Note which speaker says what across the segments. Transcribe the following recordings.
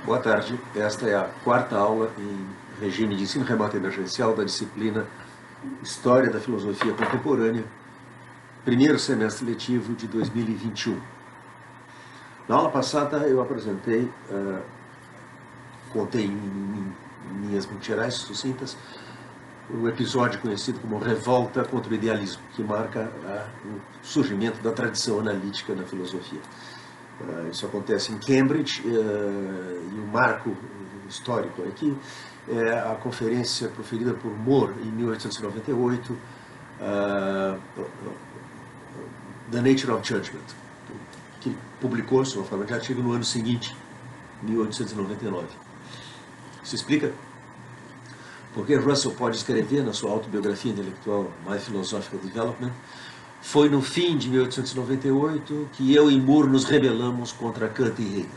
Speaker 1: Boa tarde, esta é a quarta aula em regime de ensino remoto emergencial da disciplina História da Filosofia Contemporânea, primeiro semestre letivo de 2021. Na aula passada eu apresentei, contei em linhas muito gerais, sucintas, o episódio conhecido como Revolta contra o Idealismo, que marca o surgimento da tradição analítica na filosofia. Isso acontece em Cambridge, e o marco histórico aqui é a conferência proferida por Moore em 1898, The Nature of Judgment, que publicou sua forma de artigo no ano seguinte, 1899. Isso explica porque Russell pode escrever na sua autobiografia intelectual My Philosophical Development: foi no fim de 1898 que eu e Moore nos rebelamos contra Kant e Hegel.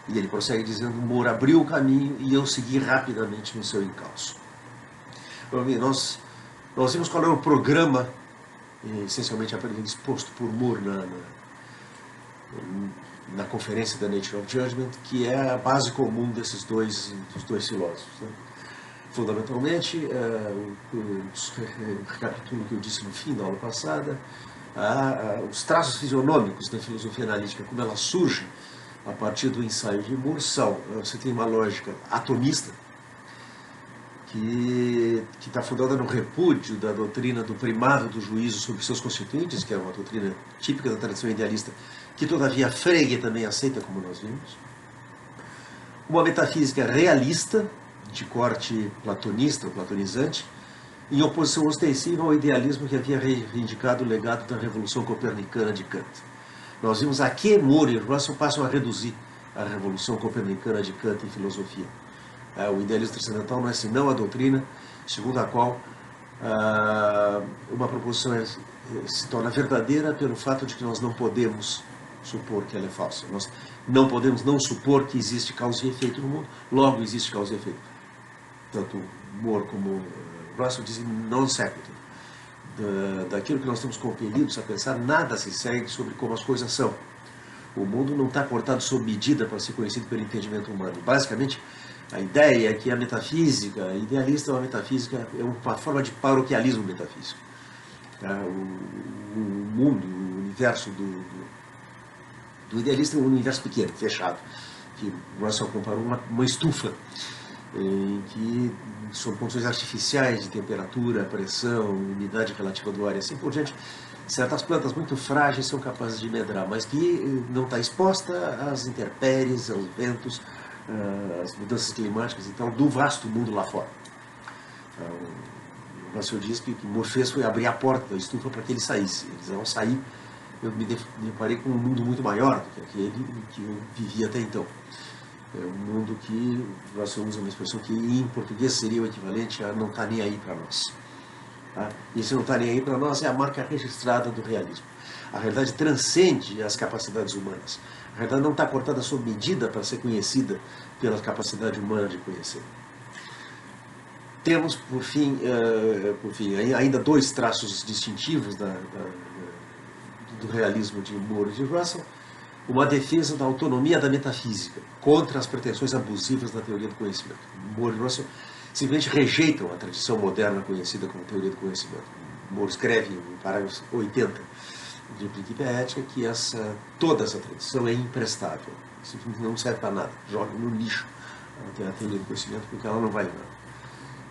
Speaker 1: E ele prossegue dizendo: Moore abriu o caminho e eu segui rapidamente no seu encalço. Nós vimos qual era o programa, essencialmente exposto por Moore na conferência da Nature of Judgment, que é a base comum dos dois filósofos, né? Fundamentalmente, recapitulo o que eu disse no fim da aula passada, os traços fisionômicos da filosofia analítica, como ela surge a partir do ensaio de Moore, você tem uma lógica atomista, que está fundada no repúdio da doutrina do primado do juízo sobre seus constituintes, que é uma doutrina típica da tradição idealista, que todavia Frege também aceita, como nós vimos. Uma metafísica realista, de corte platonista, ou platonizante, em oposição ostensiva ao idealismo que havia reivindicado o legado da Revolução Copernicana de Kant. Nós vimos a que Moore e Russell passam a reduzir a Revolução Copernicana de Kant em filosofia. O idealismo transcendental não é senão a doutrina segundo a qual uma proposição se torna verdadeira pelo fato de que nós não podemos supor que ela é falsa. Nós não podemos não supor que existe causa e efeito no mundo, logo existe causa e efeito. Tanto Moore como Russell dizem non sequitur. Daquilo que nós estamos compelidos a pensar, nada se segue sobre como as coisas são. O mundo não está cortado sob medida para ser conhecido pelo entendimento humano. Basicamente, a ideia é que a metafísica idealista é uma forma de paroquialismo metafísico. O mundo, o universo do idealista é um universo pequeno, fechado, que Russell comparou uma estufa, em que, sob condições artificiais de temperatura, pressão, umidade relativa do ar e assim por diante, certas plantas muito frágeis são capazes de medrar, mas que não está exposta às intempéries, aos ventos, às mudanças climáticas e tal, do vasto mundo lá fora. O Russell diz que o que Moore fez foi abrir a porta da estufa para que ele saísse. Eles ao sair, eu me deparei com um mundo muito maior do que aquele que eu vivia até então. É um mundo que, Russell usa uma expressão que em português seria o equivalente a não estar nem aí para nós. E esse não estar nem aí para nós é a marca registrada do realismo. A realidade transcende as capacidades humanas. A realidade não está cortada sob medida para ser conhecida pela capacidade humana de conhecer. Temos, por fim, ainda dois traços distintivos do realismo de Moore e de Russell: uma defesa da autonomia da metafísica contra as pretensões abusivas da teoria do conhecimento. Moore e Russell simplesmente rejeitam a tradição moderna conhecida como teoria do conhecimento. Moore escreve no parágrafo 80 de Princípio à Ética que toda essa tradição é imprestável, simplesmente não serve para nada, joga no lixo a teoria do conhecimento, porque ela não vale nada.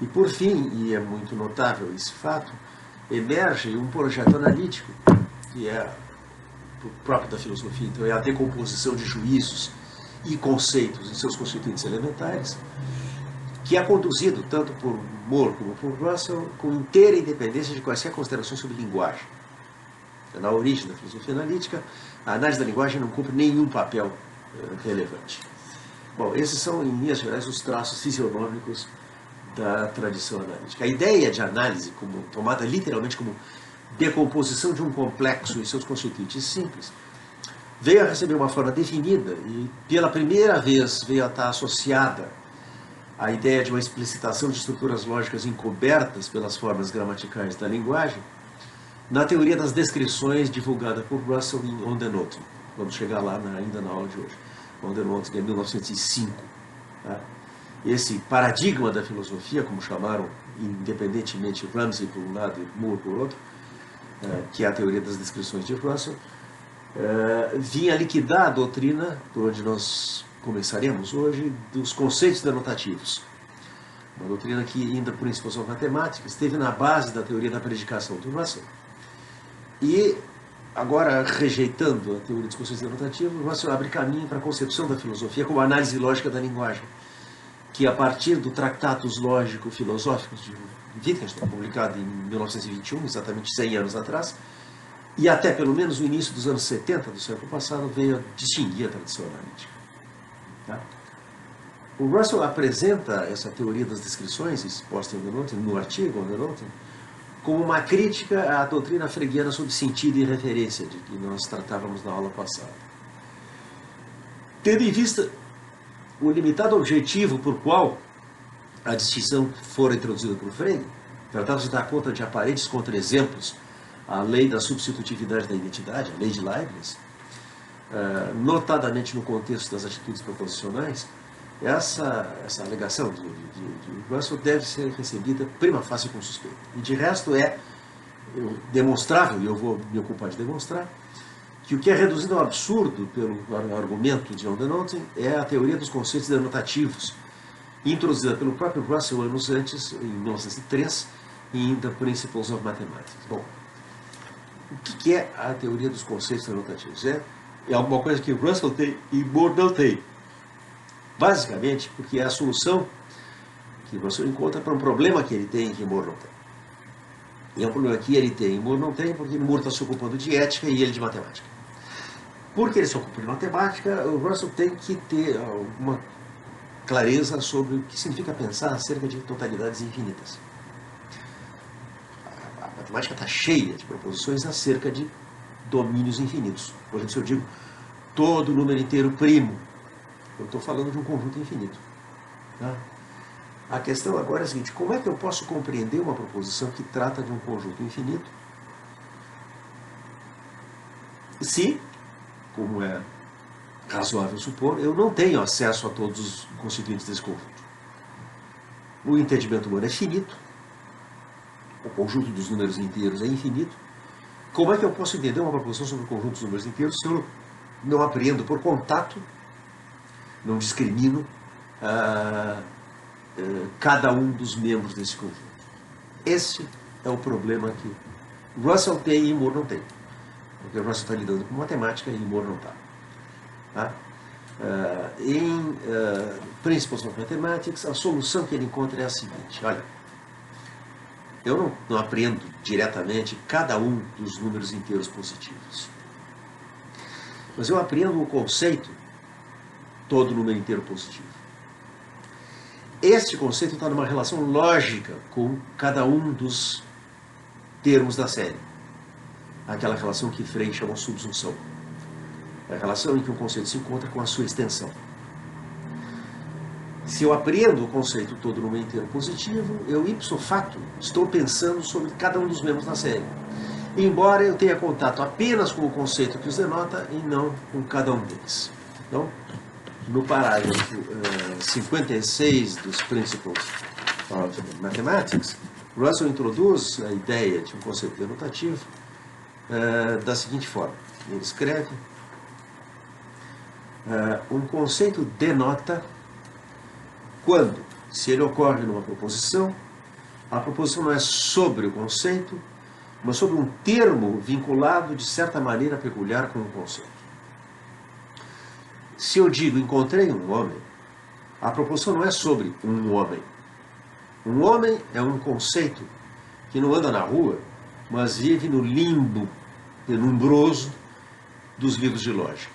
Speaker 1: E por fim, e é muito notável esse fato, emerge um projeto analítico que é próprio da filosofia, então é a decomposição de juízos e conceitos em seus constituintes elementares, que é conduzido tanto por Moore como por Russell com inteira independência de quaisquer considerações sobre linguagem. Na origem da filosofia analítica, a análise da linguagem não cumpre nenhum papel relevante. Bom, esses são, em linhas gerais, os traços fisionômicos da tradição analítica. A ideia de análise, tomada literalmente como decomposição de um complexo em seus constituintes simples, veio a receber uma forma definida e, pela primeira vez, veio a estar associada à ideia de uma explicitação de estruturas lógicas encobertas pelas formas gramaticais da linguagem, na teoria das descrições divulgada por Russell em On the Note. Vamos chegar lá ainda na aula de hoje. On the Note, de 1905, Tá? Esse paradigma da filosofia, como chamaram independentemente Ramsey por um lado e Moore por outro, que é a teoria das descrições de Russell, vinha liquidar a doutrina, por onde nós começaremos hoje, dos conceitos denotativos. Uma doutrina que, ainda por exposição matemática, esteve na base da teoria da predicação do Russell. E, agora, rejeitando a teoria dos conceitos denotativos, Russell abre caminho para a concepção da filosofia como análise lógica da linguagem, que, a partir do Tratatus Lógico-Filosóficos de Wittgenstein, publicado em 1921, exatamente 100 anos atrás, e até pelo menos o início dos anos 70 do século passado, veio a distinguir a tradição analítica. Tá? O Russell apresenta essa teoria das descrições, exposta em Denoten, no artigo Denoten, como uma crítica à doutrina freguiana sobre sentido e referência, de que nós tratávamos na aula passada. Tendo em vista o limitado objetivo por qual a distinção fora introduzida por Frege, tratava-se de dar conta de aparentes contra-exemplos à lei da substitutividade da identidade, a lei de Leibniz, notadamente no contexto das atitudes proposicionais, essa alegação de Russell deve ser recebida prima facie com suspeita. E de resto é demonstrável, e eu vou me ocupar de demonstrar, que o que é reduzido ao absurdo pelo argumento de John Denoten é a teoria dos conceitos denotativos, introduzida pelo próprio Russell anos antes, em 1903, em The Principles of Mathematics. Bom, o que é a teoria dos conceitos denotativos? É alguma coisa que Russell tem e Moore não tem. Basicamente, porque é a solução que Russell encontra para um problema que ele tem e que Moore não tem. E é um problema que ele tem e Moore não tem, porque Moore está se ocupando de ética e ele de matemática. Porque ele se ocupa de matemática, o Russell tem que ter alguma clareza sobre o que significa pensar acerca de totalidades infinitas. A matemática está cheia de proposições acerca de domínios infinitos. Por exemplo, se eu digo todo número inteiro primo, eu estou falando de um conjunto infinito. Tá? A questão agora é a seguinte: como é que eu posso compreender uma proposição que trata de um conjunto infinito se, como é razoável supor, eu não tenho acesso a todos os constituintes desse conjunto? O entendimento humano é finito, o conjunto dos números inteiros é infinito. Como é que eu posso entender uma proposição sobre o conjunto dos números inteiros se eu não apreendo por contato, não discrimino cada um dos membros desse conjunto? Esse é o problema que Russell tem e Moore não tem. Porque Russell está lidando com matemática e Moore não está. Tá? Em Principles of Mathematics, a solução que ele encontra é a seguinte: olha, eu não aprendo diretamente cada um dos números inteiros positivos, mas eu aprendo o conceito todo número inteiro positivo. Este conceito está numa relação lógica com cada um dos termos da série. Aquela relação que Frege chama de subsunção. É a relação em que um conceito se encontra com a sua extensão. Se eu apreendo o conceito todo número inteiro positivo, eu ipso facto estou pensando sobre cada um dos membros da série. Embora eu tenha contato apenas com o conceito que os denota e não com cada um deles. Então, no parágrafo 56 dos Principles of Mathematics, Russell introduz a ideia de um conceito denotativo da seguinte forma. Ele escreve: um conceito denota quando, se ele ocorre numa proposição, a proposição não é sobre o conceito, mas sobre um termo vinculado de certa maneira peculiar com o conceito. Se eu digo encontrei um homem, a proposição não é sobre um homem. Um homem é um conceito que não anda na rua, mas vive no limbo penumbroso dos livros de lógica.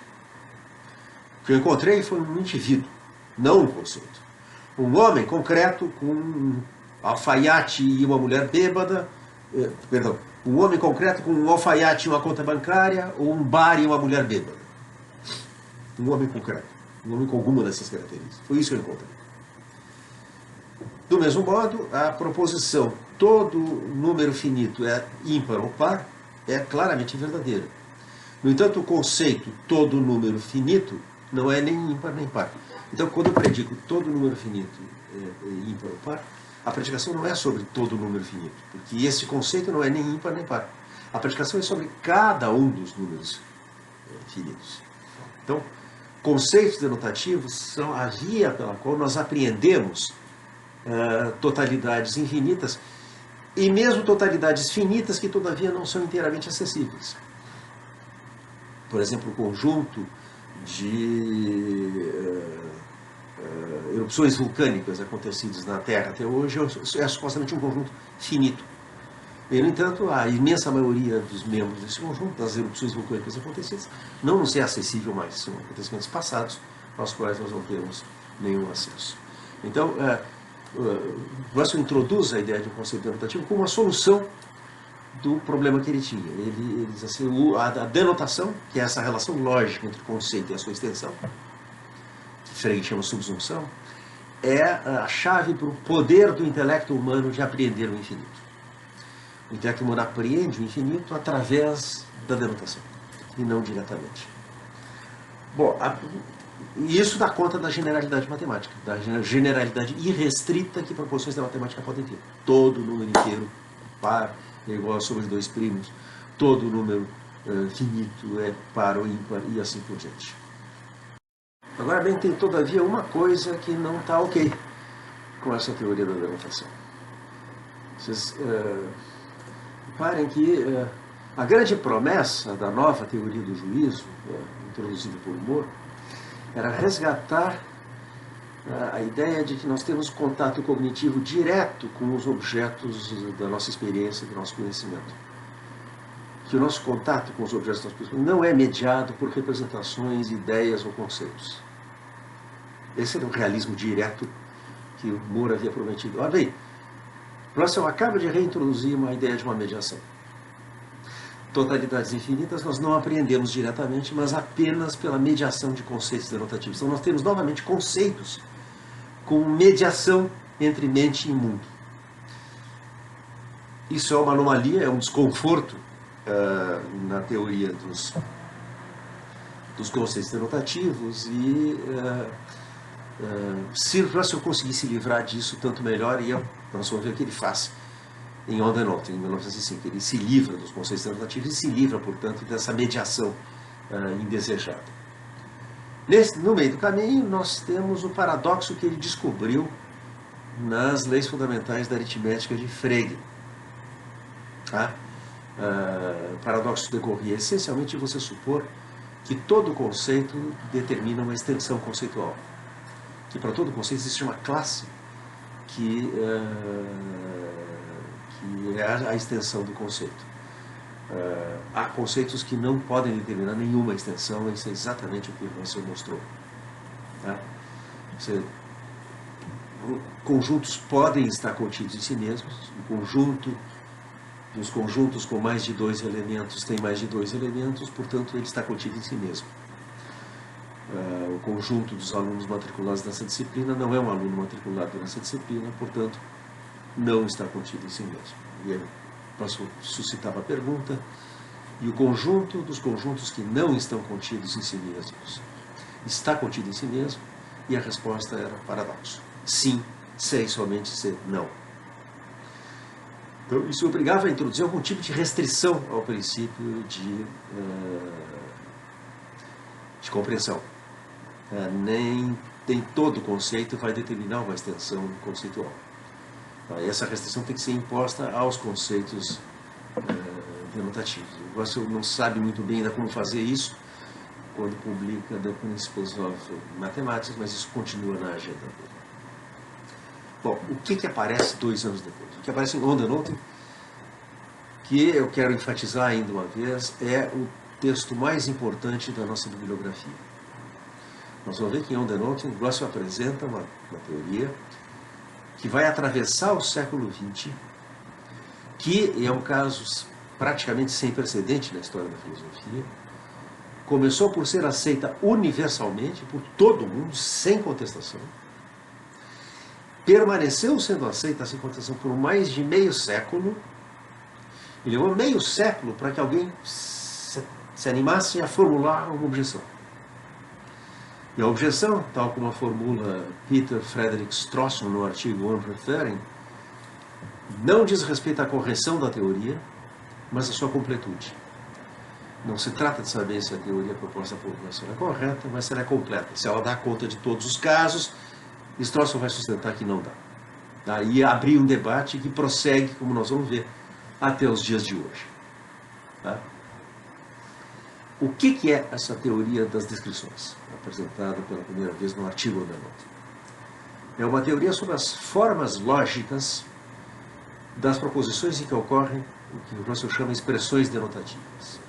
Speaker 1: O que eu encontrei foi um indivíduo, não um conceito. Um homem concreto com um alfaiate e uma mulher bêbada, um homem concreto com um alfaiate e uma conta bancária, ou um bar e uma mulher bêbada. Um homem concreto, um homem com alguma dessas características. Foi isso que eu encontrei. Do mesmo modo, a proposição todo número finito é ímpar ou par é claramente verdadeira. No entanto, o conceito todo número finito não é nem ímpar nem par. Então, quando eu predico todo número finito é ímpar ou par, a predicação não é sobre todo número finito, porque esse conceito não é nem ímpar nem par. A predicação é sobre cada um dos números finitos. Então, conceitos denotativos são a via pela qual nós apreendemos totalidades infinitas e mesmo totalidades finitas que todavia não são inteiramente acessíveis. Por exemplo, o conjunto de erupções vulcânicas acontecidas na Terra até hoje é supostamente um conjunto finito. E, no entanto, a imensa maioria dos membros desse conjunto, das erupções vulcânicas acontecidas, não nos é acessível mais. São acontecimentos passados aos quais nós não temos nenhum acesso. Então, Russell introduz a ideia de um conceito denotativo como uma solução do problema que ele tinha. Ele diz assim, a denotação, que é essa relação lógica entre o conceito e a sua extensão, que Frege chama subsunção, é a chave para o poder do intelecto humano de apreender o infinito. O intelecto humano apreende o infinito através da denotação, e não diretamente. Bom, isso dá conta da generalidade matemática, da generalidade irrestrita que proporções da matemática podem ter. Todo número inteiro par é igual a soma de dois primos, todo número finito é par ou ímpar e assim por diante. Agora bem, tem todavia uma coisa que não está ok com essa teoria da denotação. Vocês reparem que a grande promessa da nova teoria do juízo, introduzida por Moore, era resgatar a ideia de que nós temos contato cognitivo direto com os objetos da nossa experiência, do nosso conhecimento. Que o nosso contato com os objetos da nossa experiência não é mediado por representações, ideias ou conceitos. Esse era o realismo direto que o Moore havia prometido. Olha bem, Russell acaba de reintroduzir uma ideia de uma mediação. Totalidades infinitas nós não apreendemos diretamente, mas apenas pela mediação de conceitos denotativos. Então nós temos novamente conceitos com mediação entre mente e mundo. Isso é uma anomalia, é um desconforto na teoria dos conceitos denotativos e se Russell conseguir se livrar disso, tanto melhor, e nós vamos ver o que ele faz em On the Note, em 1905. Ele se livra dos conceitos denotativos e se livra, portanto, dessa mediação indesejada. No meio do caminho, nós temos o paradoxo que ele descobriu nas leis fundamentais da aritmética de Frege. O paradoxo decorria essencialmente de você supor que todo conceito determina uma extensão conceitual. Que para todo conceito existe uma classe que é a extensão do conceito. Há conceitos que não podem determinar nenhuma extensão, isso é exatamente o que você mostrou. Conjuntos podem estar contidos em si mesmos, o conjunto dos conjuntos com mais de dois elementos tem mais de dois elementos, portanto ele está contido em si mesmo. O conjunto dos alunos matriculados nessa disciplina não é um aluno matriculado nessa disciplina, portanto não está contido em si mesmo. E aí suscitava a pergunta, e o conjunto dos conjuntos que não estão contidos em si mesmos está contido em si mesmo? E a resposta era paradoxo. Sim, se e somente se não. Então isso obrigava a introduzir algum tipo de restrição ao princípio de compreensão. Nem todo conceito vai determinar uma extensão conceitual. Essa restrição tem que ser imposta aos conceitos denotativos. O Russell não sabe muito bem ainda como fazer isso quando publica The Principles of Mathematics, mas isso continua na agenda dele. Bom, o que aparece 2 anos depois? O que aparece em On the Note, que eu quero enfatizar ainda uma vez, é o texto mais importante da nossa bibliografia. Nós vamos ver que em On the Note, Russell apresenta uma teoria que vai atravessar o século XX, que é um caso praticamente sem precedente na história da filosofia. Começou por ser aceita universalmente por todo mundo, sem contestação. Permaneceu sendo aceita sem contestação por mais de meio século. E levou meio século para que alguém se animasse a formular uma objeção. E a objeção, tal como a formula Peter Frederick Strawson no artigo On Preferring, não diz respeito à correção da teoria, mas à sua completude. Não se trata de saber se a teoria proposta por Russell é correta, mas se ela é completa. Se ela dá conta de todos os casos, Strawson vai sustentar que não dá. Daí abrir um debate que prossegue, como nós vamos ver, até os dias de hoje. Tá? O que é essa teoria das descrições, apresentada pela primeira vez no artigo On the Note? É uma teoria sobre as formas lógicas das proposições em que ocorrem o que o Russell chama de expressões denotativas.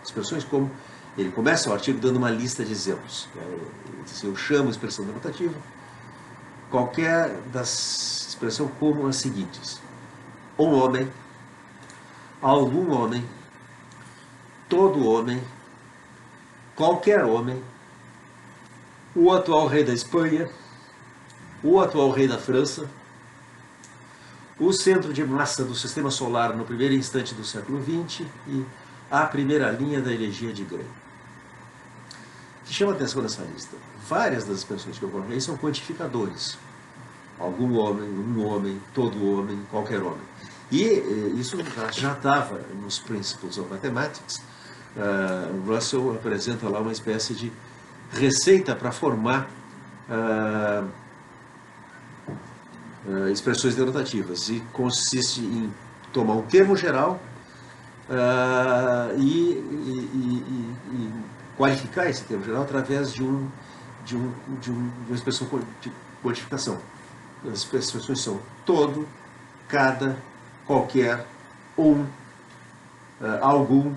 Speaker 1: Expressões como, ele começa o artigo dando uma lista de exemplos. Ele diz, eu chamo expressão denotativa qualquer das expressões como as seguintes: um homem, algum homem, todo homem, qualquer homem, o atual rei da Espanha, o atual rei da França, o centro de massa do sistema solar no primeiro instante do século XX e a primeira linha da elegia de Gray. O que chama a atenção nessa lista? Várias das expressões que ocorrem aí são quantificadores. Algum homem, um homem, todo homem, qualquer homem. E isso já estava nos Principles of Mathematics. Russell apresenta lá uma espécie de receita para formar expressões denotativas, e consiste em tomar um termo geral e qualificar esse termo geral através de uma expressão de quantificação. As expressões são todo, cada, qualquer, algum,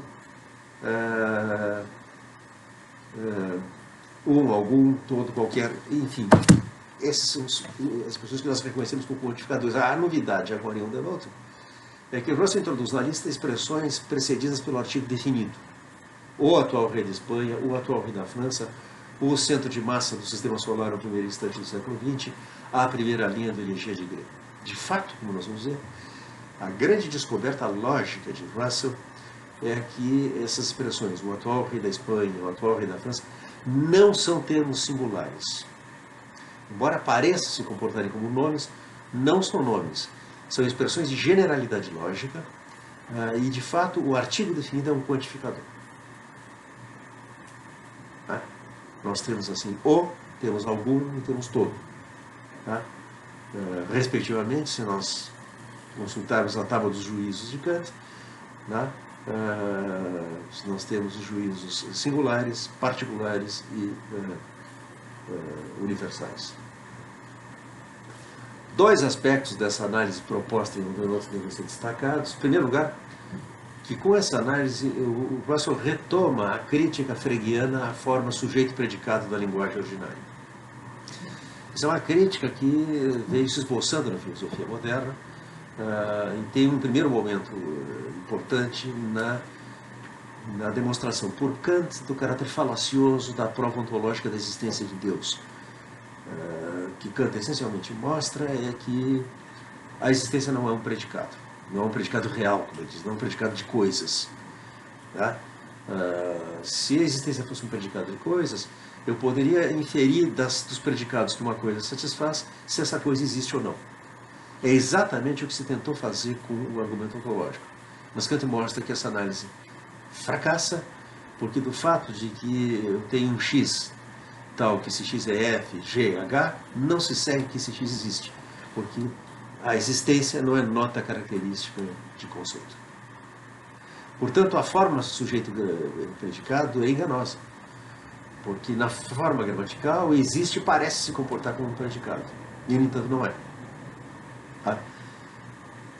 Speaker 1: algum, todo, qualquer, enfim. Essas são as expressões que nós reconhecemos como quantificadores. A novidade agora em On the Note é que Russell introduz na lista expressões precedidas pelo artigo definido. O atual rei da Espanha, o atual rei da França, o centro de massa do sistema solar no primeiro instante do século XX, a primeira linha da energia de Gray. De fato, como nós vamos ver, a grande descoberta lógica de Russell é que essas expressões, o atual rei da Espanha, o atual rei da França, não são termos singulares. Embora pareçam se comportarem como nomes, não são nomes. São expressões de generalidade lógica e, de fato, o artigo definido é um quantificador. Tá? Nós temos, assim, temos algum e temos todo. Tá? Respectivamente, se nós consultarmos a tábua dos juízos de Kant, tá? Nós temos os juízos singulares, particulares e universais. Dois aspectos dessa análise proposta em On the Note devem ser destacados. Em primeiro lugar, que com essa análise o Russell retoma a crítica freguiana à forma sujeito-predicado da linguagem ordinária. Isso é uma crítica que veio se esboçando na filosofia moderna e tem um primeiro momento importante na demonstração por Kant do caráter falacioso da prova ontológica da existência de Deus. Que Kant essencialmente mostra é que a existência não é um predicado, não é um predicado real, como ele diz, não é um predicado de coisas. Tá? Se a existência fosse um predicado de coisas, eu poderia inferir dos predicados que uma coisa satisfaz se essa coisa existe ou não. É exatamente o que se tentou fazer com o argumento ontológico. Mas Kant mostra que essa análise fracassa, porque do fato de que eu tenho um x tal que esse x é f, g, h, não se segue que esse x existe, porque a existência não é nota característica de conceito. Portanto, a forma sujeito-predicado é enganosa, porque na forma gramatical existe e parece se comportar como um predicado, e no entanto não é. Tá?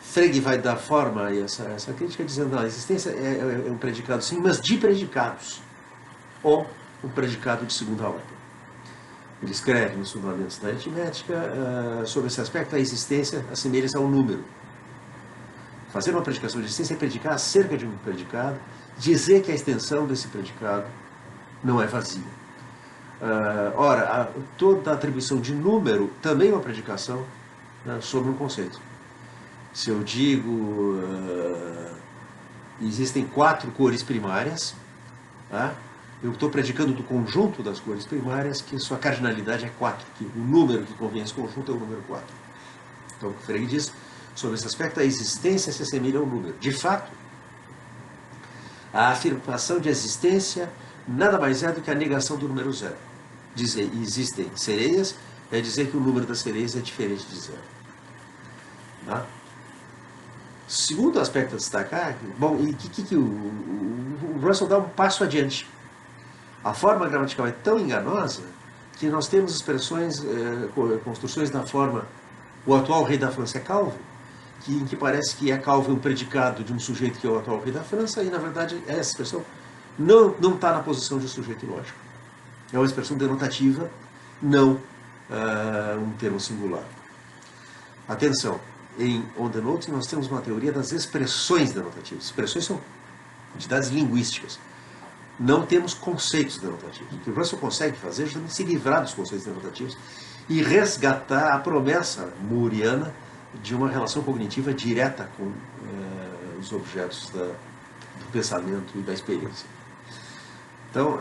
Speaker 1: Frege vai dar forma a essa crítica dizendo que a existência é um predicado sim, mas de predicados, ou um predicado de segunda ordem. Ele escreve nos fundamentos da aritmética sobre esse aspecto: a existência assemelha-se a um número. Fazer uma predicação de existência é predicar acerca de um predicado, dizer que a extensão desse predicado não é vazia. Ora, toda atribuição de número também é uma predicação sobre um conceito. Se eu digo existem 4 cores primárias, tá? Eu estou predicando do conjunto das cores primárias que sua cardinalidade é 4, que o número que convém a esse conjunto é o número 4. Então, o Frege diz, sobre esse aspecto, a existência se assemelha ao número. De fato, a afirmação de existência nada mais é do que a negação do número zero. Dizer existem sereias é dizer que o número das sereias é diferente de zero. Tá? Segundo aspecto a destacar, bom, e que o Russell dá um passo adiante. A forma gramatical é tão enganosa que nós temos expressões, construções da forma o atual rei da França é calvo, em que parece que é calvo um predicado de um sujeito que é o atual rei da França, e na verdade essa expressão não está na posição de sujeito lógico. É uma expressão denotativa, não um termo singular. Atenção, em On the Note nós temos uma teoria das expressões denotativas. Expressões são entidades linguísticas. Não temos conceitos denotativos. O que o Russell consegue fazer é justamente se livrar dos conceitos denotativos e resgatar a promessa mooriana de uma relação cognitiva direta com os objetos do pensamento e da experiência. Então,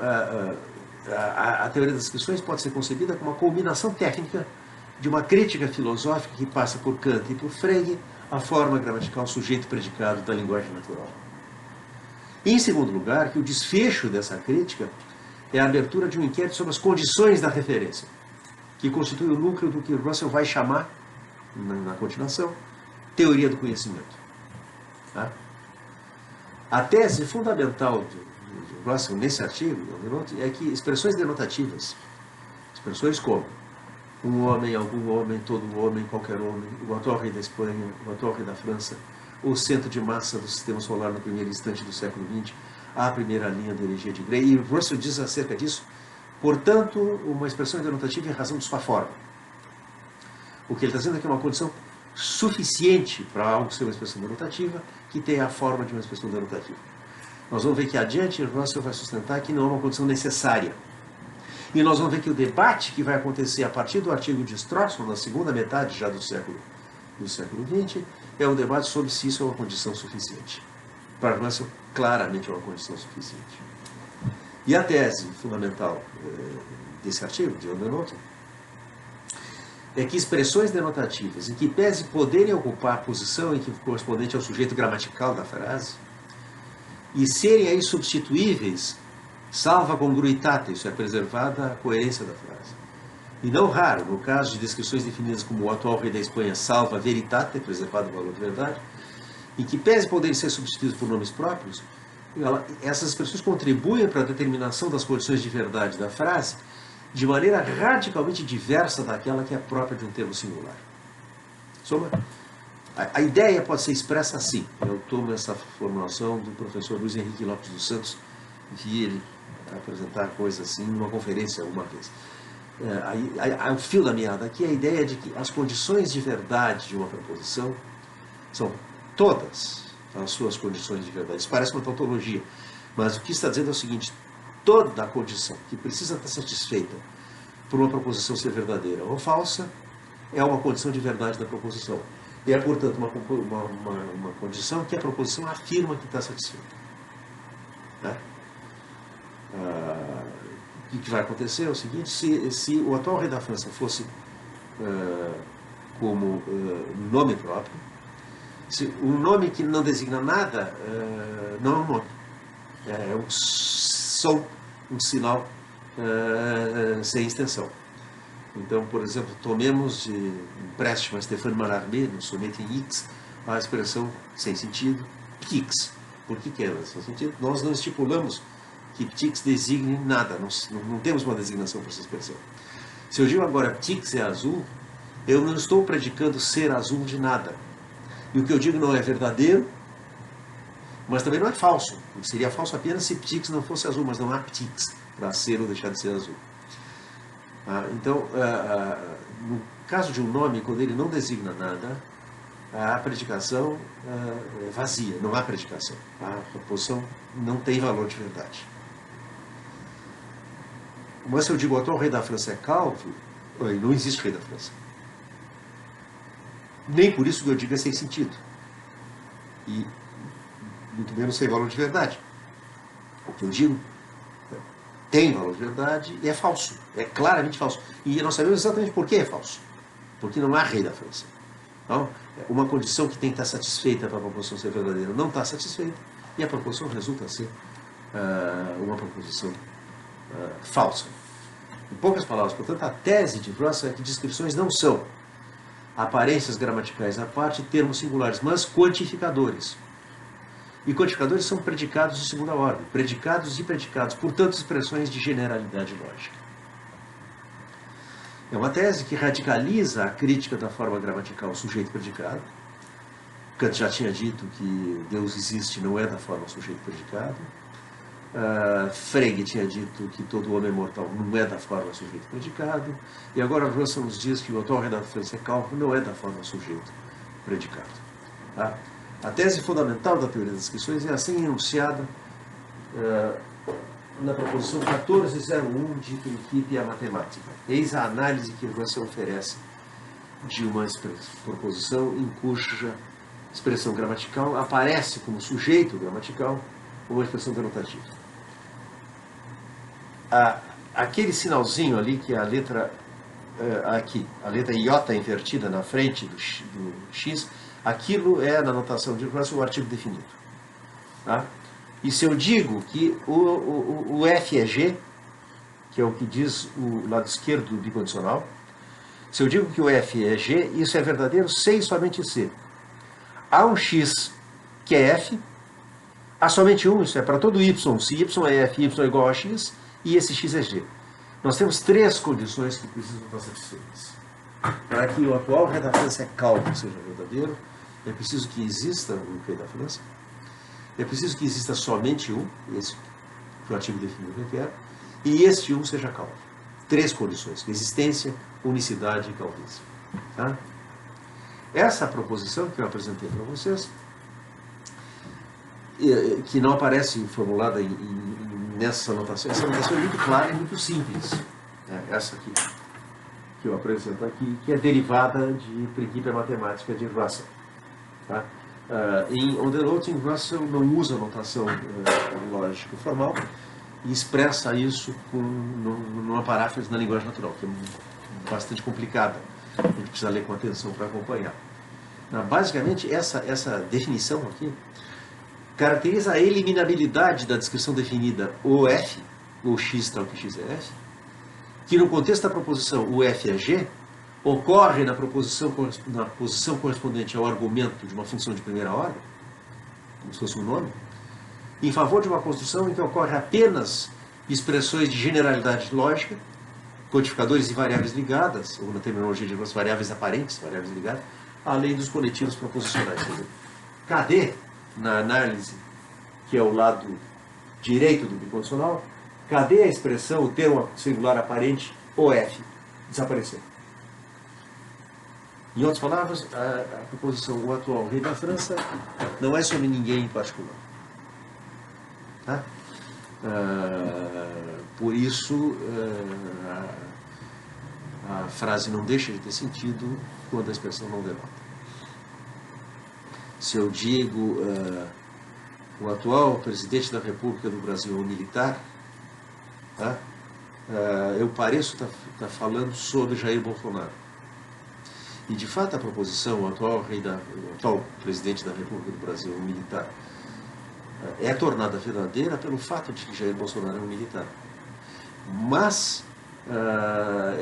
Speaker 1: a teoria das expressões pode ser concebida como uma combinação técnica de uma crítica filosófica que passa por Kant e por Frege, a forma gramatical sujeito-predicado da linguagem natural. E, em segundo lugar, que o desfecho dessa crítica é a abertura de um inquérito sobre as condições da referência, que constitui o núcleo do que Russell vai chamar, na continuação, teoria do conhecimento. Tá? A tese fundamental de Russell nesse artigo é que expressões denotativas, expressões como um homem, algum homem, todo homem, qualquer homem, o atual rei da Espanha, o atual rei da França, o centro de massa do sistema solar no primeiro instante do século XX, a primeira linha da energia de Gray, e Russell diz acerca disso, portanto, uma expressão denotativa em razão de sua forma. O que ele está dizendo é que é uma condição suficiente para algo ser uma expressão denotativa, que tenha a forma de uma expressão denotativa. Nós vamos ver que adiante Russell vai sustentar que não é uma condição necessária. E nós vamos ver que o debate que vai acontecer a partir do artigo de Strawson, na segunda metade já do século XX, é um debate sobre se isso é uma condição suficiente. Para Russell, claramente é uma condição suficiente. E a tese fundamental desse artigo, de On the Note, é que expressões denotativas, em que pese poderem ocupar a posição em que correspondente ao sujeito gramatical da frase, e serem aí substituíveis, salva congruitate, isso é, preservada a coerência da frase. E não raro, no caso de descrições definidas como o atual rei da Espanha salva veritate, preservado o valor de verdade, e que pese poderem ser substituídos por nomes próprios, essas expressões contribuem para a determinação das condições de verdade da frase de maneira radicalmente diversa daquela que é própria de um termo singular. A ideia pode ser expressa assim. Eu tomo essa formulação do professor Luiz Henrique Lopes dos Santos, vi ele apresentar coisas assim numa conferência uma vez. O fio da meada aqui é a ideia de que as condições de verdade de uma proposição são todas as suas condições de verdade. Isso parece uma tautologia, mas o que está dizendo é o seguinte: toda a condição que precisa estar satisfeita por uma proposição ser verdadeira ou falsa é uma condição de verdade da proposição. E é, portanto, uma condição que a proposição afirma que está satisfeita. Né? O que vai acontecer é o seguinte: se o atual rei da França fosse como nome próprio, um nome que não designa nada não é um nome, é um som, um sinal sem extensão. Então, por exemplo, tomemos de empréstimo a Stéphane Mallarmé, no soneto em X, a expressão sem sentido, ptix. Por que ela é sem sentido? Nós não estipulamos que ptix designe nada, não temos uma designação para essa expressão. Se eu digo agora ptix é azul, eu não estou predicando ser azul de nada. E o que eu digo não é verdadeiro, mas também não é falso. Seria falso apenas se ptix não fosse azul, mas não há ptix para ser ou deixar de ser azul. Então, no caso de um nome, quando ele não designa nada, a predicação é vazia, não há predicação. A proposição não tem valor de verdade. Mas se eu digo o atual rei da França é calvo, não existe rei da França. Nem por isso que eu digo é sem sentido. E muito menos sem valor de verdade. O que eu digo tem valor de verdade e é falso, é claramente falso. E nós sabemos exatamente por que é falso. Porque não há rei da França. Então, uma condição que tem que estar satisfeita para a proposição ser verdadeira não está satisfeita, e a proposição resulta ser uma proposição falsa. Em poucas palavras, portanto, a tese de Russell é que descrições não são aparências gramaticais à parte, termos singulares, mas quantificadores. E quantificadores são predicados de segunda ordem, predicados e predicados, portanto, expressões de generalidade lógica. É uma tese que radicaliza a crítica da forma gramatical sujeito-predicado. Kant já tinha dito que Deus existe não é da forma sujeito-predicado. Frege tinha dito que todo homem é mortal não é da forma sujeito-predicado. E agora Russell nos diz que o atual redator francês Calvo não é da forma sujeito-predicado. Tá? A tese fundamental da teoria das descrições é assim enunciada na proposição 1401 de Principia Mathematica. Eis a análise que Russell oferece de uma proposição em cuja expressão gramatical aparece como sujeito gramatical uma expressão denotativa. Aquele sinalzinho ali, que é a letra aqui, a letra iota invertida na frente do x, aquilo é, na notação de Russell, o artigo definido. Tá? E se eu digo que o F é G, que é o que diz o lado esquerdo do bicondicional, se eu digo que o F é G, isso é verdadeiro se e somente se. Há um X que é F, há somente um, isso é para todo Y, se Y é F, Y é igual a X, e esse X é G. Nós temos três condições que precisam estar satisfeitas. Para que o atual rei da França é calvo seja verdadeiro, é preciso que exista um rei da França, é preciso que exista somente um, esse que o artigo definido requer, e este um seja calvo. Três condições: existência, unicidade e calvície. Tá? Essa proposição que eu apresentei para vocês, que não aparece formulada nessa anotação, essa anotação é muito clara e muito simples. Essa aqui, que eu apresento aqui, que é derivada de Principia Mathematica de Russell. Tá? Em On the Noting, Russell não usa notação lógica formal e expressa isso numa paráfrase na linguagem natural, que é bastante complicada. A gente precisa ler com atenção para acompanhar. Basicamente, essa definição aqui caracteriza a eliminabilidade da descrição definida o F, ou X tal que X é F, que no contexto da proposição o F é G, ocorre na posição correspondente ao argumento de uma função de primeira ordem, como se fosse um nome, em favor de uma construção em que ocorre apenas expressões de generalidade lógica, codificadores e variáveis ligadas, ou na terminologia de algumas variáveis aparentes, variáveis ligadas, além dos coletivos proposicionais. Cadê, na análise, que é o lado direito do bicondicional, cadê a expressão, o termo singular aparente, OF? Desapareceu. Em outras palavras, a proposição o atual rei da França não é sobre ninguém em particular. Tá? Por isso, a frase não deixa de ter sentido quando a expressão não denota. Se eu digo o atual presidente da República do Brasil é um militar, tá? Eu pareço estar falando sobre Jair Bolsonaro. E, de fato, a proposição, o atual presidente da República do Brasil é um militar, é tornada verdadeira pelo fato de que Jair Bolsonaro é um militar. Mas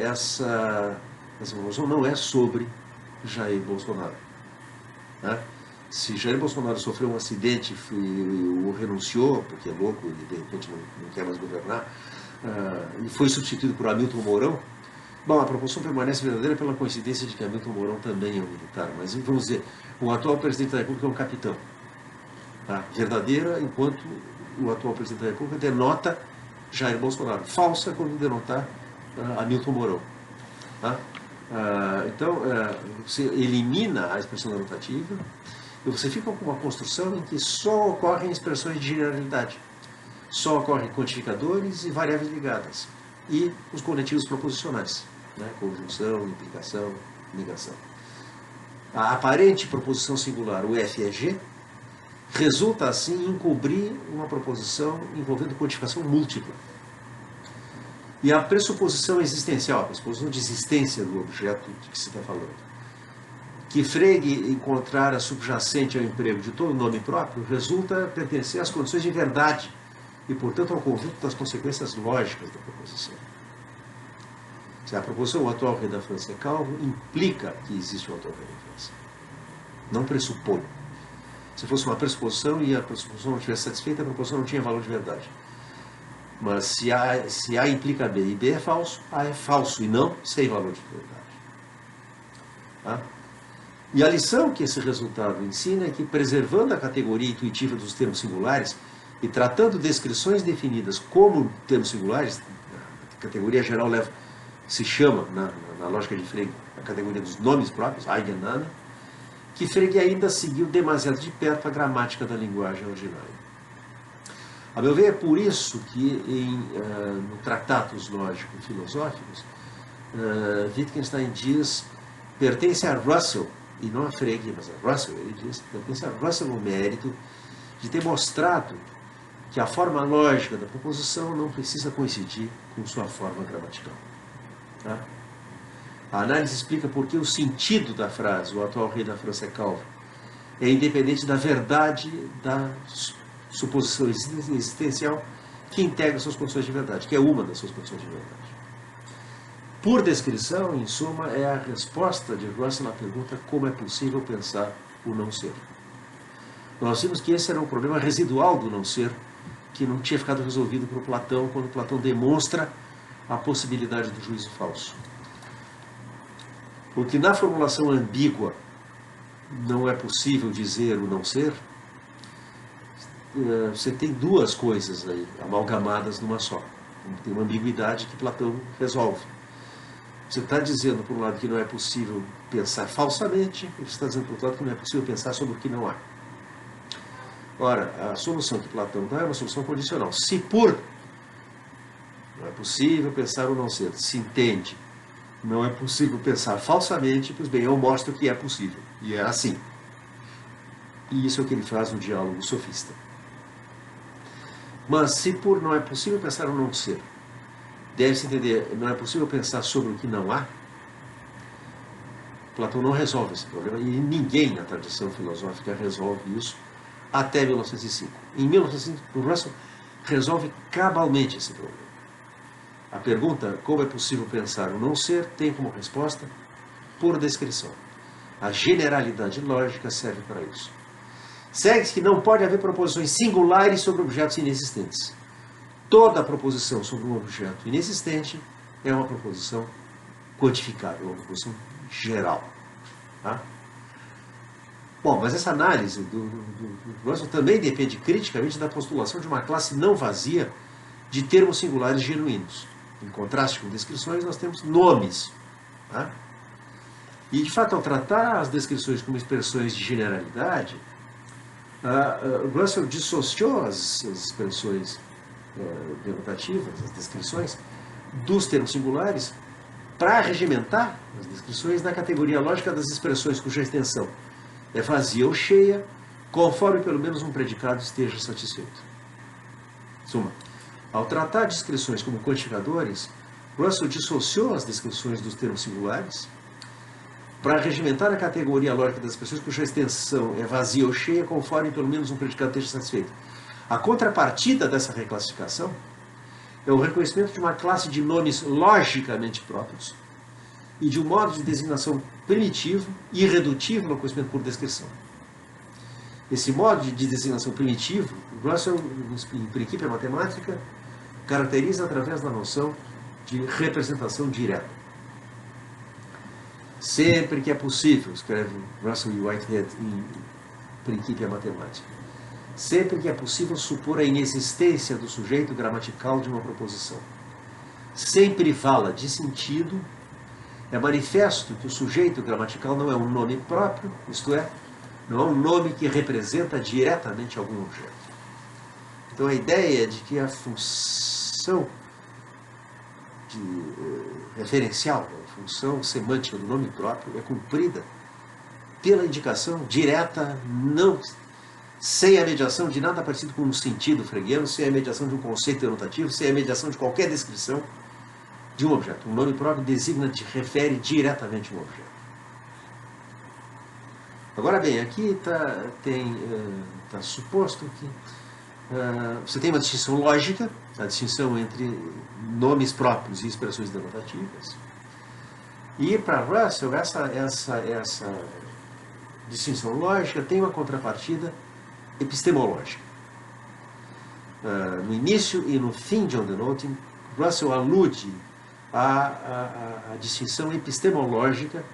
Speaker 1: essa proposição não é sobre Jair Bolsonaro. Tá? Se Jair Bolsonaro sofreu um acidente ou renunciou, porque é louco e de repente não quer mais governar, e foi substituído por Hamilton Mourão, bom, a proposição permanece verdadeira pela coincidência de que Hamilton Mourão também é um militar. Mas vamos dizer, o atual presidente da República é um capitão. Tá? Verdadeira enquanto o atual presidente da República denota Jair Bolsonaro. Falsa quando denotar Hamilton Mourão. Tá? Então, você elimina a expressão denotativa e você fica com uma construção em que só ocorrem expressões de generalidade. Só ocorrem quantificadores e variáveis ligadas. E os coletivos proposicionais, né? Conjunção, implicação, ligação. A aparente proposição singular, o F é G, resulta assim em encobrir uma proposição envolvendo quantificação múltipla. E a pressuposição existencial, a pressuposição de existência do objeto de que se está falando, que Frege encontrara subjacente ao emprego de todo nome próprio, resulta pertencer às condições de verdade e, portanto, ao conjunto das consequências lógicas da proposição. Se a proposição o atual rei da França é calvo, implica que existe o atual rei da França. Não pressupõe. Se fosse uma pressuposição e a pressuposição não estivesse satisfeita, a proposição não tinha valor de verdade. Mas se A implica B e B é falso, A é falso e não sem valor de verdade. Tá? E a lição que esse resultado ensina é que, preservando a categoria intuitiva dos termos singulares e tratando descrições definidas como termos singulares, a categoria geral se chama, na lógica de Frege, a categoria dos nomes próprios, Eigenname, que Frege ainda seguiu demasiado de perto a gramática da linguagem ordinária. A meu ver, é por isso que no Tratados Lógico-Filosóficos, Wittgenstein diz, pertence a Russell, e não a Frege, mas a Russell, ele diz, pertence a Russell o mérito de ter mostrado que a forma lógica da proposição não precisa coincidir com sua forma gramatical. Tá? A análise explica por que o sentido da frase, o atual rei da França é calvo, é independente da verdade da suposição existencial que integra suas condições de verdade, que é uma das suas condições de verdade. Por descrição, em suma, é a resposta de Russell à pergunta como é possível pensar o não ser. Nós vimos que esse era um problema residual do não ser, que não tinha ficado resolvido por Platão, quando Platão demonstra a possibilidade do juízo falso. Porque na formulação ambígua não é possível dizer o não ser, você tem duas coisas aí amalgamadas numa só. Tem uma ambiguidade que Platão resolve. Você está dizendo, por um lado, que não é possível pensar falsamente, e você está dizendo, por outro lado, que não é possível pensar sobre o que não há. Ora, a solução que Platão dá é uma solução condicional. Se por não é possível pensar o não ser, se entende, não é possível pensar falsamente, pois bem, eu mostro que é possível. E é assim. E isso é o que ele faz no diálogo sofista. Mas se por não é possível pensar o não ser, deve-se entender, não é possível pensar sobre o que não há, Platão não resolve esse problema, e ninguém na tradição filosófica resolve isso até 1905. Em 1905, o Russell resolve cabalmente esse problema. A pergunta, como é possível pensar o não ser, tem como resposta, por descrição. A generalidade lógica serve para isso. Segue-se que não pode haver proposições singulares sobre objetos inexistentes. Toda proposição sobre um objeto inexistente é uma proposição quantificável, uma proposição geral. Tá? Bom, mas essa análise do Russell também depende criticamente da postulação de uma classe não vazia de termos singulares genuínos. Em contraste com descrições, nós temos nomes. Tá? E, de fato, ao tratar as descrições como expressões de generalidade, Russell dissociou as expressões denotativas, as descrições, dos termos singulares para regimentar as descrições na categoria lógica das expressões cuja extensão é vazia ou cheia, conforme pelo menos um predicado esteja satisfeito. Suma, ao tratar descrições como quantificadores, Russell dissociou as descrições dos termos singulares para regimentar a categoria lógica das expressões cuja extensão é vazia ou cheia, conforme pelo menos um predicado esteja satisfeito. A contrapartida dessa reclassificação é o reconhecimento de uma classe de nomes logicamente próprios e de um modo de designação primitivo e irredutível ao conhecimento por descrição. Esse modo de designação primitivo, Russell, em Principia Mathematica, caracteriza através da noção de representação direta. Sempre que é possível, escreve Russell e Whitehead em Principia Mathematica, sempre que é possível supor a inexistência do sujeito gramatical de uma proposição, sem privá-la de sentido, é manifesto que o sujeito gramatical não é um nome próprio, isto é, não é um nome que representa diretamente algum objeto. Então a ideia de que a função referencial, a função semântica do nome próprio é cumprida pela indicação direta, não sem a mediação de nada parecido com um sentido freguiano, sem a mediação de um conceito denotativo, sem a mediação de qualquer descrição, de um objeto. Um nome próprio designa, refere diretamente a um objeto. Agora bem, aqui está suposto que você tem uma distinção lógica, a distinção entre nomes próprios e expressões denotativas. E para Russell, essa distinção lógica tem uma contrapartida epistemológica. No início e no fim de On the Noting, Russell alude à distinção epistemológica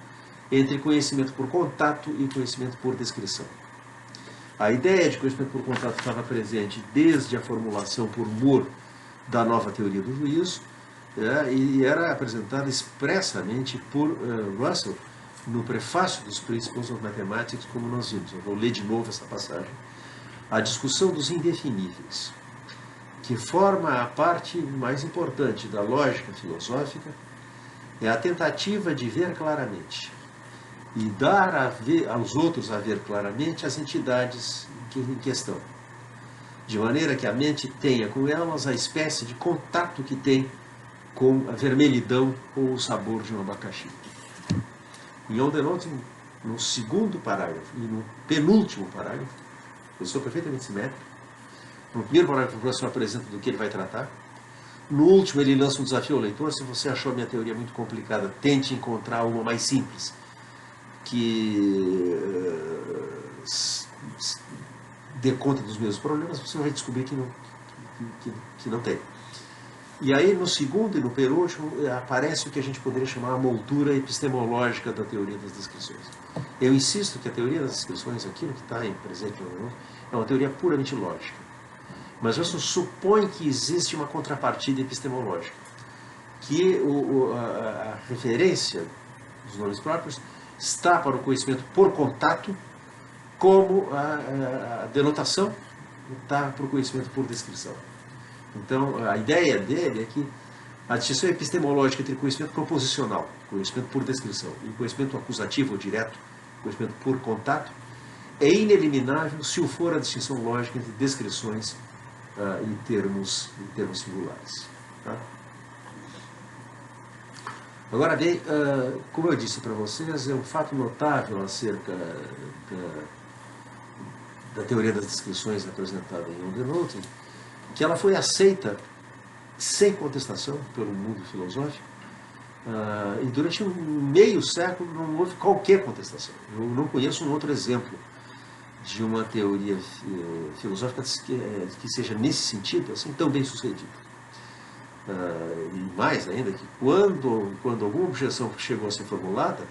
Speaker 1: entre conhecimento por contato e conhecimento por descrição. A ideia de conhecimento por contato estava presente desde a formulação por Moore da nova teoria do juízo, e era apresentada expressamente por Russell no prefácio dos Principles of Mathematics, como nós vimos. Eu vou ler de novo essa passagem. A discussão dos indefiníveis, que forma a parte mais importante da lógica filosófica, é a tentativa de ver claramente e dar aos outros a ver claramente as entidades em questão, de maneira que a mente tenha com elas a espécie de contato que tem com a vermelhidão ou o sabor de um abacaxi. Em On the Noting, no segundo parágrafo e no penúltimo parágrafo, eu sou perfeitamente simétrico. No primeiro parágrafo, o professor apresenta do que ele vai tratar. No último, ele lança um desafio ao leitor: se você achou a minha teoria muito complicada, tente encontrar uma mais simples, que dê conta dos mesmos problemas. Você vai descobrir que não tem. E aí, no segundo e no penúltimo, aparece o que a gente poderia chamar a moldura epistemológica da teoria das descrições. Eu insisto que a teoria das descrições, aquilo que está em presente no é uma teoria puramente lógica. Mas isso supõe que existe uma contrapartida epistemológica, que a referência dos nomes próprios está para o conhecimento por contato, como a denotação está para o conhecimento por descrição. Então, a ideia dele é que a distinção epistemológica entre conhecimento proposicional, conhecimento por descrição, e conhecimento acusativo ou direto, conhecimento por contato, é ineliminável se o for a distinção lógica entre descrições em termos singulares. Tá? Agora bem, como eu disse para vocês, é um fato notável acerca da teoria das descrições apresentada em On the Noting, que ela foi aceita sem contestação pelo mundo filosófico, e durante meio século não houve qualquer contestação. Eu não conheço um outro exemplo de uma teoria filosófica que seja nesse sentido assim tão bem sucedida. E mais ainda, que quando alguma objeção chegou a ser formulada,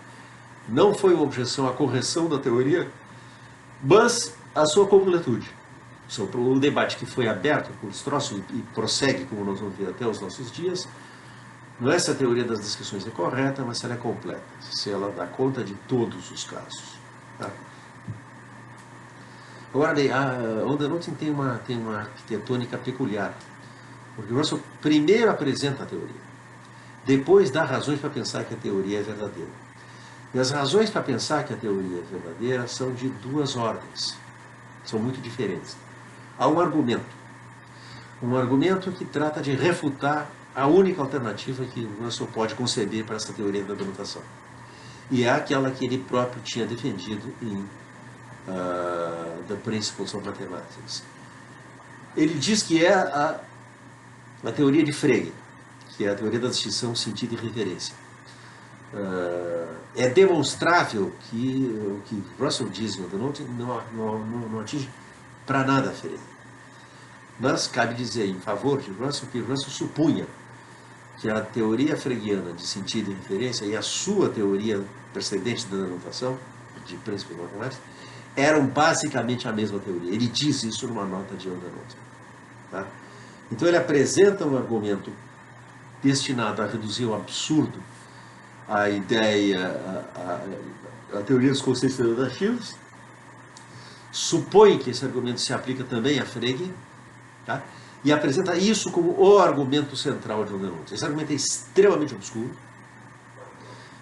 Speaker 1: não foi uma objeção à correção da teoria, mas à sua completude. O debate que foi aberto por Stroessel e prossegue, como nós vamos ver até os nossos dias, não é se a teoria das descrições é correta, mas se ela é completa, se ela dá conta de todos os casos. Tá? Agora, a On the Noting tem uma arquitetônica peculiar, porque Russell primeiro apresenta a teoria, depois dá razões para pensar que a teoria é verdadeira. E as razões para pensar que a teoria é verdadeira são de duas ordens, são muito diferentes. Há um argumento que trata de refutar a única alternativa que Russell pode conceber para essa teoria da denotação. E é aquela que ele próprio tinha defendido em The Principles of Mathematics. Ele diz que é a teoria de Frege, que é a teoria da distinção sentido e referência. É demonstrável que o que Russell diz no The Noting não atinge para nada a Frege. Mas cabe dizer em favor de Russell que Russell supunha que a teoria fregiana de sentido e referência e a sua teoria precedente da denotação, de Principles of Mathematics, eram basicamente a mesma teoria. Ele diz isso numa nota de On the Noting. Tá? Então ele apresenta um argumento destinado a reduzir ao absurdo a ideia, a teoria dos conceitos denotativos, supõe que esse argumento se aplica também a Frege, tá? E apresenta isso como o argumento central de On the Noting. Esse argumento é extremamente obscuro.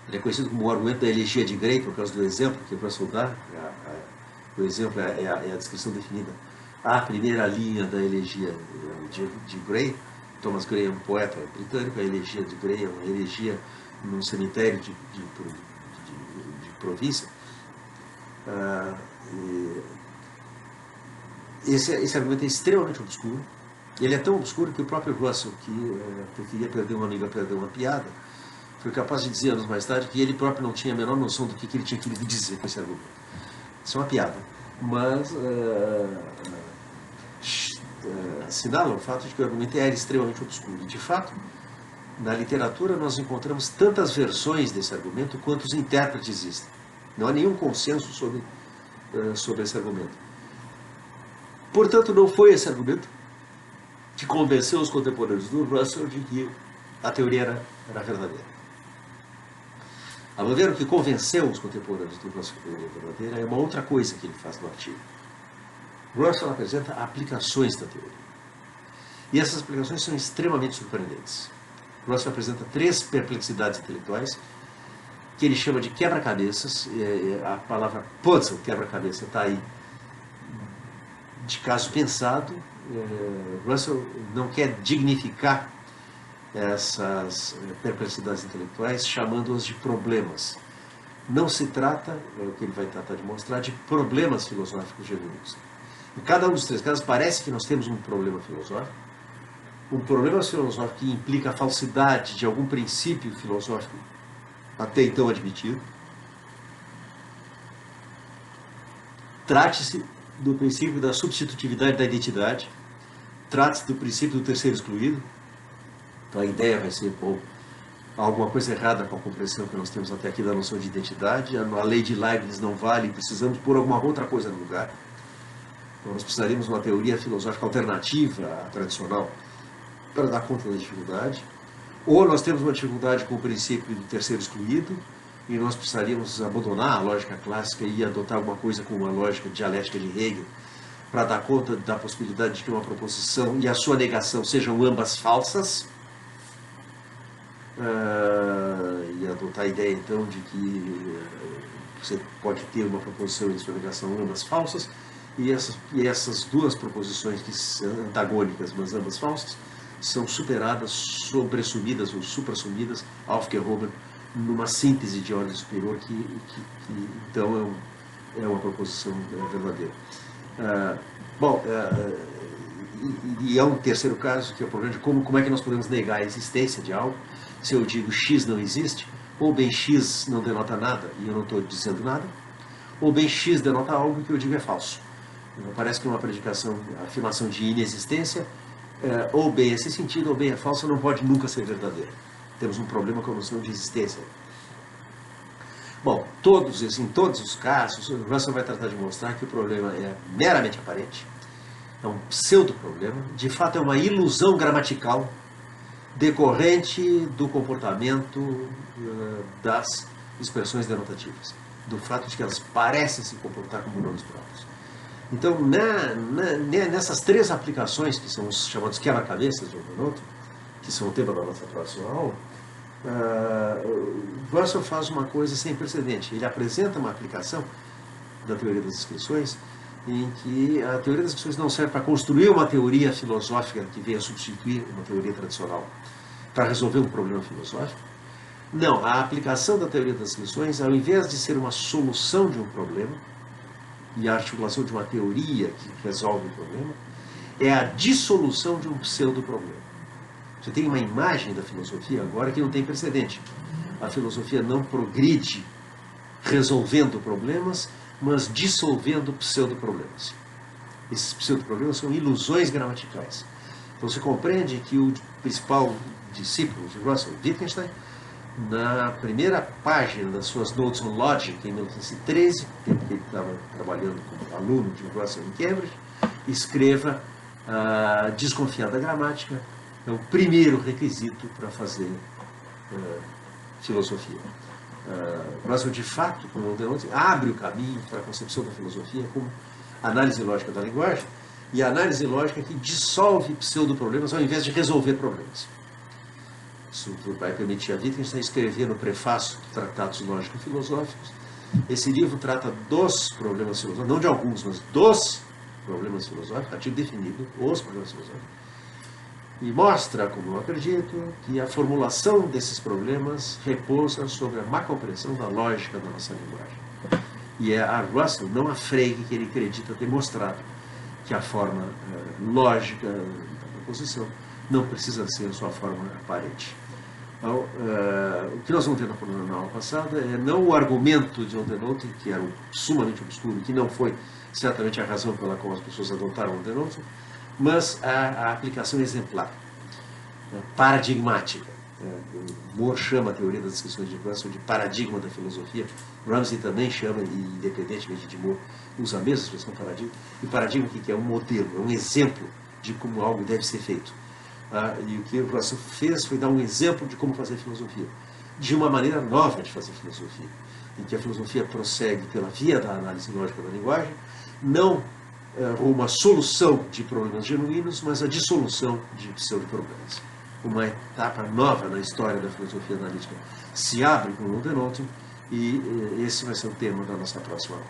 Speaker 1: Ele é conhecido como o argumento da elegia de Gray, por causa do exemplo que o professor dá. O exemplo é a descrição definida. A primeira linha da elegia de Gray Thomas Gray é um poeta britânico, a elegia de Gray é uma elegia num cemitério de província. Esse argumento é extremamente obscuro. Ele é tão obscuro que o próprio Russell, que queria perder um amigo a perder uma piada, foi capaz de dizer anos mais tarde que ele próprio não tinha a menor noção do que ele tinha querido dizer com esse argumento. Isso é uma piada, mas assinala o fato de que o argumento era extremamente obscuro. E, de fato, na literatura nós encontramos tantas versões desse argumento quanto os intérpretes existem. Não há nenhum consenso sobre esse argumento. Portanto, não foi esse argumento que convenceu os contemporâneos do Russell de que a teoria era verdadeira. A meu ver, o que convenceu os contemporâneos do Russell que a teoria é verdadeira é uma outra coisa que ele faz no artigo. Russell apresenta aplicações da teoria. E essas aplicações são extremamente surpreendentes. Russell apresenta 3 perplexidades intelectuais que ele chama de quebra-cabeças. A palavra puzzle, quebra-cabeça, está aí de caso pensado. Russell não quer dignificar essas perplexidades intelectuais chamando-as de problemas. Não se trata, é o que ele vai tratar de mostrar, de problemas filosóficos genuínos. Em cada um dos 3 casos parece que nós temos um problema filosófico, que implica a falsidade de algum princípio filosófico até então admitido. Trate-se do princípio da substitutividade da identidade, trate-se do princípio do terceiro excluído. Então a ideia vai ser, há alguma coisa errada com a compreensão que nós temos até aqui da noção de identidade, a lei de Leibniz não vale, precisamos pôr alguma outra coisa no lugar. Então nós precisaríamos de uma teoria filosófica alternativa à tradicional para dar conta da dificuldade. Ou nós temos uma dificuldade com o princípio do terceiro excluído, e nós precisaríamos abandonar a lógica clássica e adotar alguma coisa como a lógica dialética de Hegel, para dar conta da possibilidade de que uma proposição e a sua negação sejam ambas falsas, e adotar a ideia então de que você pode ter uma proposição e sua negação ambas falsas, e essas 2 proposições que são antagônicas, mas ambas falsas, são superadas, sobressumidas ou suprassumidas, Aufgehoben, numa síntese de ordem superior que então é uma proposição verdadeira. E há um terceiro caso, que é o problema de como é que nós podemos negar a existência de algo. Se eu digo X não existe, ou bem X não denota nada e eu não estou dizendo nada, ou bem X denota algo que eu digo é falso. Então, parece que uma predicação, afirmação de inexistência, ou bem esse sentido, ou bem é falso, não pode nunca ser verdadeira. Temos um problema com a noção de existência. Bom, em todos os casos, o Russell vai tratar de mostrar que o problema é meramente aparente, é um pseudo-problema, de fato é uma ilusão gramatical decorrente do comportamento das expressões denotativas, do fato de que elas parecem se comportar como nomes próprios. Então, nessas 3 aplicações, que são os chamados quebra-cabeças de Overnoto, que são o tema da nossa próxima aula, Russell faz uma coisa sem precedente. Ele apresenta uma aplicação da teoria das descrições em que a teoria das descrições não serve para construir uma teoria filosófica que venha substituir uma teoria tradicional para resolver um problema filosófico. Não, a aplicação da teoria das descrições, ao invés de ser uma solução de um problema e a articulação de uma teoria que resolve o problema, é a dissolução de um pseudo-problema. Você tem uma imagem da filosofia agora que não tem precedente. A filosofia não progride resolvendo problemas, mas dissolvendo pseudo-problemas. Esses pseudo-problemas são ilusões gramaticais. Então você compreende que o principal discípulo de Russell, Wittgenstein, na primeira página das suas Notes on Logic, em 1913, tempo que ele estava trabalhando como aluno de Russell em Cambridge, escreva desconfiar da gramática, é o primeiro requisito para fazer filosofia. Russell, de fato, como denote, abre o caminho para a concepção da filosofia como análise lógica da linguagem, e a análise lógica que dissolve pseudo-problemas ao invés de resolver problemas. Isso vai permitir a Wittgenstein escrever no prefácio de Tratados Lógico-Filosóficos. Esse livro trata dos problemas filosóficos, não de alguns, mas dos problemas filosóficos, artigo definido, os problemas filosóficos. e mostra, como eu acredito, que a formulação desses problemas repousa sobre a má compreensão da lógica da nossa linguagem. E é a Russell, não a Frege, que ele acredita ter mostrado que a forma lógica da proposição não precisa ser a sua forma aparente. Então, o que nós vamos ver na aula passada é não o argumento de Ondenote, que era sumamente obscuro, que não foi certamente a razão pela qual as pessoas adotaram Ondenote, mas a aplicação exemplar, paradigmática. Moore chama a teoria das descrições de Russell de paradigma da filosofia. Ramsey também chama, e independentemente de Moore, usa a mesma expressão paradigma. E paradigma o que é? Um modelo, é um exemplo de como algo deve ser feito. E o que o Russell fez foi dar um exemplo de como fazer filosofia, de uma maneira nova de fazer filosofia, em que a filosofia prossegue pela via da análise lógica da linguagem, não uma solução de problemas genuínos, mas a dissolução de pseudo-problemas. Uma etapa nova na história da filosofia analítica se abre com o Ondenote, e esse vai ser o tema da nossa próxima aula.